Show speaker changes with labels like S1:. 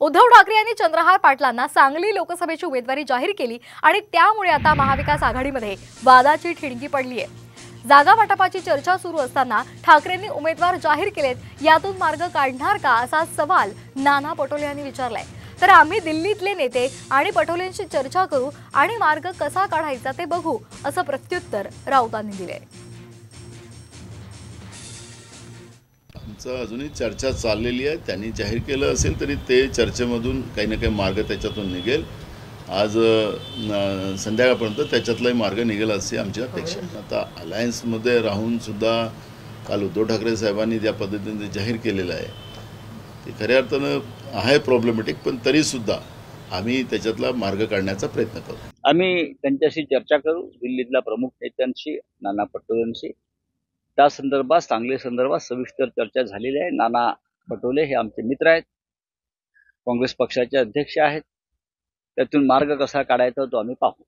S1: उद्धव ठाकरे यांनी चंद्रहार पाटलांना सांगली लोकसभेची उमेदवारी जाहीर केली आणि त्यामुळे आता महाविकास आघाडीमध्ये वादाची ठिणगी पडली आहे। जागा वाटपाची चर्चा सुरू असताना ठाकरेंनी उमेदवार जाहीर केलेत, यातून मार्ग काढणार का असा सवाल नाना पटोले यांनी विचारलाय। तर आम्ही दिल्लीतले नेते आणि पटोलेंशी चर्चा करू आणि मार्ग कसा काढायचा ते बघू असं प्रत्युत्तर राऊतांनी दिले।
S2: अजूनही चर्चा चाललेली आहे। त्यांनी जाहीर केलं असेल तरी ते चर्चेमधून काही ना काही मार्ग त्याच्यातून निघेल। आज संध्याकाळपर्यंत त्याच्यातलाही मार्ग निघेल अशी आमची अपेक्षा आहे। आता अलायन्समध्ये राहून सुद्धा काल उद्धव ठाकरे साहेबांनी ज्या पद्धतीने जाहीर केलेलं आहे ते खऱ्या अर्थानं आहे प्रॉब्लेमॅटिक, पण तरीसुद्धा आम्ही त्याच्यातला मार्ग काढण्याचा प्रयत्न करू।
S3: आम्ही त्यांच्याशी चर्चा करू, दिल्लीतल्या प्रमुख नेत्यांशी, नाना पटोलेंशी। त्या संदर्भात सांगली संदर्भात सविस्तर चर्चा झालेली आहे। नाना पटोले हे आमचे मित्र आहेत, काँग्रेस पक्षाचे अध्यक्ष आहेत। त्यातून मार्ग कसा काढायचा तो आम्ही पाहू।